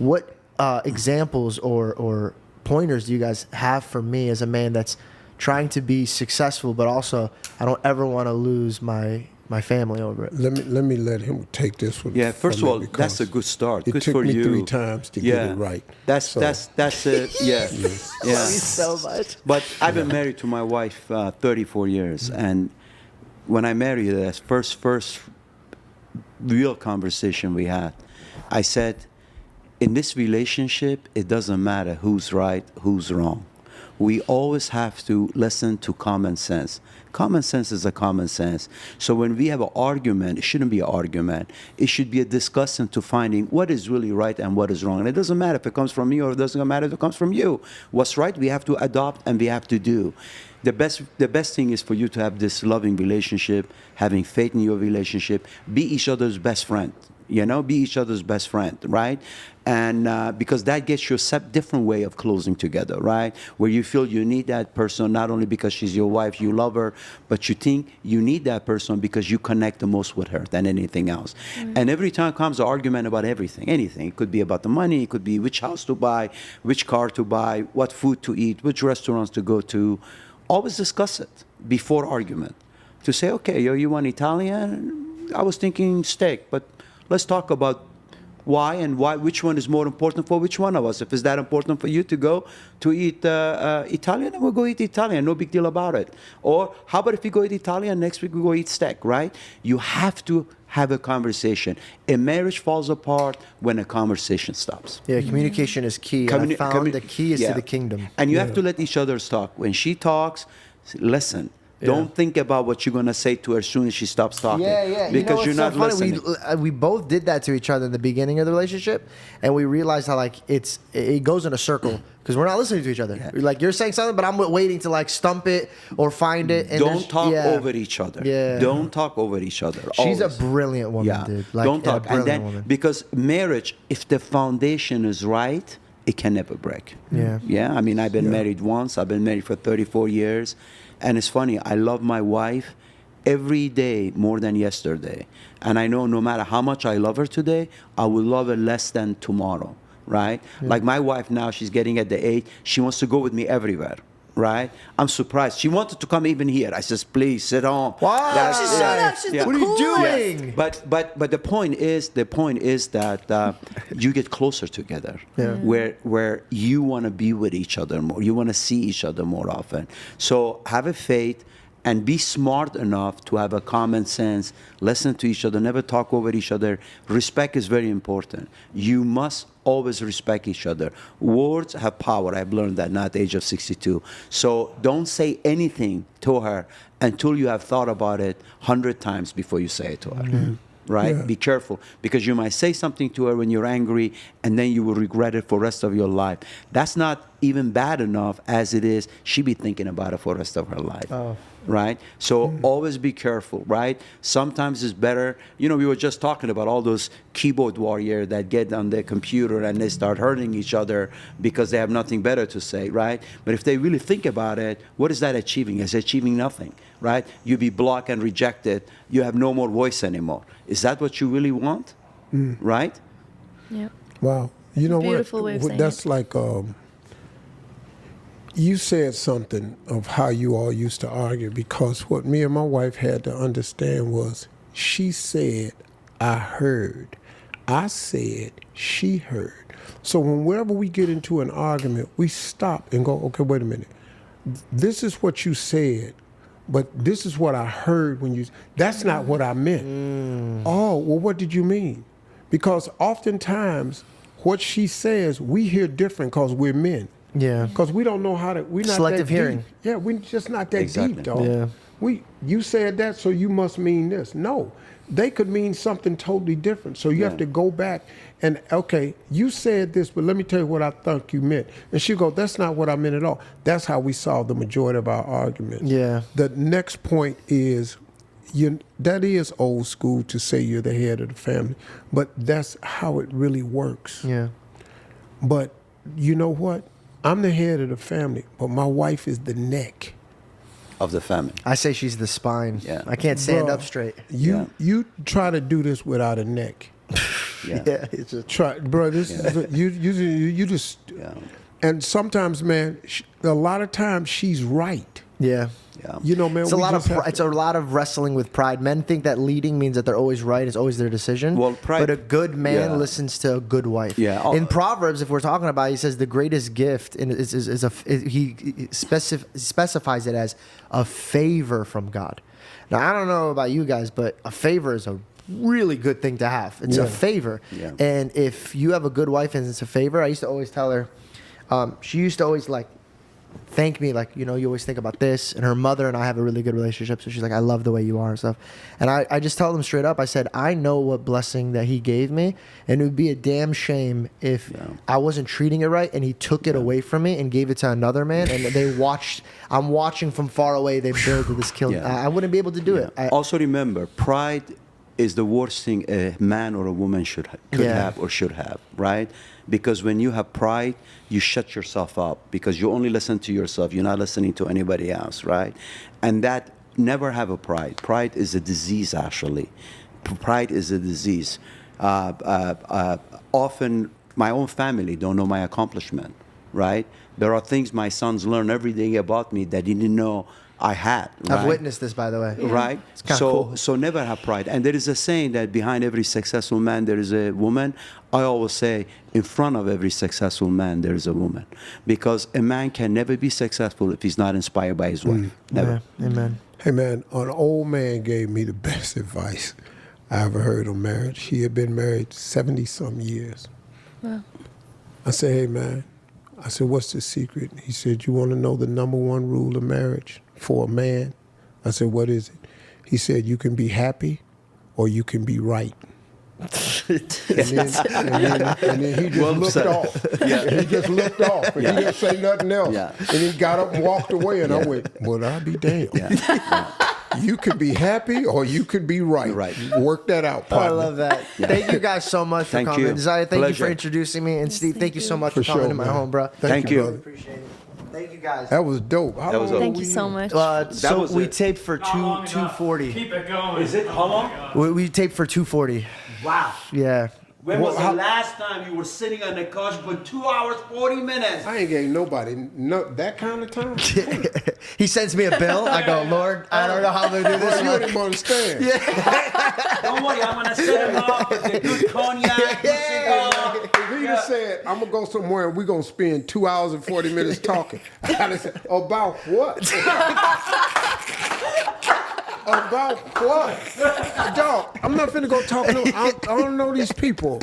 what examples or pointers do you guys have for me as a man that's trying to be successful, but also I don't ever want to lose my family over it? Let me let him take this one. Yeah, first of all, that's a good start. Good took for me you. 3 times to get it right. That's it. Yeah, yeah. Love you so much. But I've been married to my wife 34 years, and when I married her, that first real conversation we had, I said, in this relationship, it doesn't matter who's right, who's wrong. We always have to listen to common sense. Common sense is a common sense. So when we have an argument, it shouldn't be an argument. It should be a discussion to finding what is really right and what is wrong. And it doesn't matter if it comes from me or it doesn't matter if it comes from you. What's right, we have to adopt and we have to do. The best thing is for you to have this loving relationship, having faith in your relationship, be each other's best friend. Be each other's best friend, right? And because that gets you a different way of closing together, right? Where you feel you need that person, not only because she's your wife, you love her, but you think you need that person because you connect the most with her than anything else. Mm-hmm. And every time comes an argument about everything, anything. It could be about the money, it could be which house to buy, which car to buy, what food to eat, which restaurants to go to. Always discuss it before argument. To say, okay, you want Italian? I was thinking steak, but let's talk about why, which one is more important for which one of us. If it's that important for you to go to eat Italian, then we'll go eat Italian. No big deal about it. Or how about if we go eat Italian, next week we go eat steak, right? You have to have a conversation. A marriage falls apart when a conversation stops. Yeah, communication is key. I found the key is to the kingdom. And you have to let each other talk. When she talks, listen. Don't think about what you're going to say to her as soon as she stops talking. Yeah. Because you're not listening. We both did that to each other in the beginning of the relationship, and we realized how it goes in a circle because we're not listening to each other. Like you're saying something, but I'm waiting to stump it or find it. And don't talk over each other. Yeah. Don't talk over each other. She's always. A brilliant woman, dude. Don't talk. And then because marriage, if the foundation is right, it can never break. Yeah. I mean, I've been married once. I've been married for 34 years. And it's funny, I love my wife every day more than yesterday. And I know no matter how much I love her today, I will love her less than tomorrow, right? Yeah. Like my wife now, she's getting at the age, she wants to go with me everywhere. Right? I'm surprised. She wanted to come even here. I says, please sit on. Wow. She showed up. She's the What are you doing? Yeah. But the point is that you get closer together. Yeah. Where you want to be with each other more. You want to see each other more often. So have a faith and be smart enough to have a common sense. Listen to each other. Never talk over each other. Respect is very important. You must always respect each other. Words have power. I've learned that now at the age of 62. So don't say anything to her until you have thought about it 100 times before you say it to her. Mm-hmm. Right? Yeah. Be careful, because you might say something to her when you're angry and then you will regret it for the rest of your life. That's not even bad enough as it is. She be thinking about it for the rest of her life. Oh. Right? So always be careful, right? Sometimes it's better. We were just talking about all those keyboard warriors that get on their computer and they start hurting each other because they have nothing better to say, right? But if they really think about it, what is that achieving? It's achieving nothing, right? You be blocked and rejected. You have no more voice anymore. Is that what you really want? Right? Yeah. Wow. You know Beautiful way of saying that's it. like you said something of how you all used to argue, because what me and my wife had to understand was she said, I heard. I said, she heard. So whenever we get into an argument, we stop and go, okay, wait a minute. This is what you said, but this is what I heard when you, that's not what I meant. Oh, well, what did you mean? Because oftentimes what she says, we hear different because we're men. Yeah. Because we don't know how to, we're not selective that hearing. deep. Yeah, we're just not that deep, dog. Yeah. You said that, so you must mean this. No, they could mean something totally different. So you have to go back and, okay, you said this, but let me tell you what I think you meant. And she go, that's not what I meant at all. That's how we solve the majority of our arguments. Yeah. The next point is, that is old school to say you're the head of the family, but that's how it really works. Yeah. But you know what? I'm the head of the family, but my wife is the neck of the family. I say she's the spine. Yeah. I can't stand Bruh, up straight. You try to do this without a neck. Yeah. Yeah, it's just Try, bro. This is you just. Yeah. And sometimes, man, a lot of times she's right. yeah. Yeah. You know, man. It's a we lot of just have it's to- a lot of wrestling with pride. Men think that leading means that they're always right. It's always their decision. Well, pride- but a good man yeah. listens to a good wife. Yeah. In Proverbs, if we're talking about, it, he says the greatest gift he specifies it as a favor from God. Now I don't know about you guys, but a favor is a really good thing to have. It's a favor. Yeah. And if you have a good wife and it's a favor, I used to always tell her. She used to always like thank me, like, you know, you always think about this. And her mother and I have a really good relationship, so she's like, I love the way you are and stuff. And I just tell them straight up, I said, I know what blessing that he gave me, and it would be a damn shame if I wasn't treating it right and he took it away from me and gave it to another man. And I'm watching from far away, they build this kill. Yeah. I wouldn't be able to do it. Also remember, pride is the worst thing a man or a woman could have or should have, right? Because when you have pride, you shut yourself up because you only listen to yourself. You're not listening to anybody else, right? And that, never have a pride. Pride is a disease, actually. Pride is a disease. Often, my own family don't know my accomplishment, right? There are things my sons learn every day about me that they didn't know I had. Right? I've witnessed this, by the way. Right? It's kinda So, cool. so never have pride. And there is a saying that behind every successful man, there is a woman. I always say, in front of every successful man, there is a woman. Because a man can never be successful if he's not inspired by his wife. Never. Yeah. Amen. Hey, man, an old man gave me the best advice I ever heard on marriage. He had been married 70-some years. Wow. I said, hey, man. I said, what's the secret? He said, you want to know the number one rule of marriage for a man? I said, what is it? He said, you can be happy or you can be right. and then he just Well looked said. off. Yeah. He just looked off, and he didn't say nothing else. Yeah. And he got up and walked away, and I went, well, I'll be damned. You could be happy or you could be right. Right. Work that out, Oh, I partner. love that. Thank you guys so much for Thank coming. you. Zaya, thank you Pleasure. for introducing me. And Steve, thank you so much for For coming sure, to my man. home, bro. Thank you. brother. Appreciate it. Thank you guys. That was dope. How That was long a- Thank were you we so in? much. So was we it. taped for How long is that? 240. Keep it going. Is it how long? We taped for 240. Wow. Yeah. When was how- the last time you were sitting on the couch for 2 hours, 40 minutes? I ain't gave nobody that kind of time. He sends me a bill. I go, Lord, I don't know how to do Well, this you one. don't even understand. Don't worry, I'm gonna set him up with the good cognac, good cigar. If he just said, I'm going to go somewhere and we're going to spend 2 hours and 40 minutes talking. I'd have said, about what? About what? Dog, I'm not finna go talk to I don't know these people.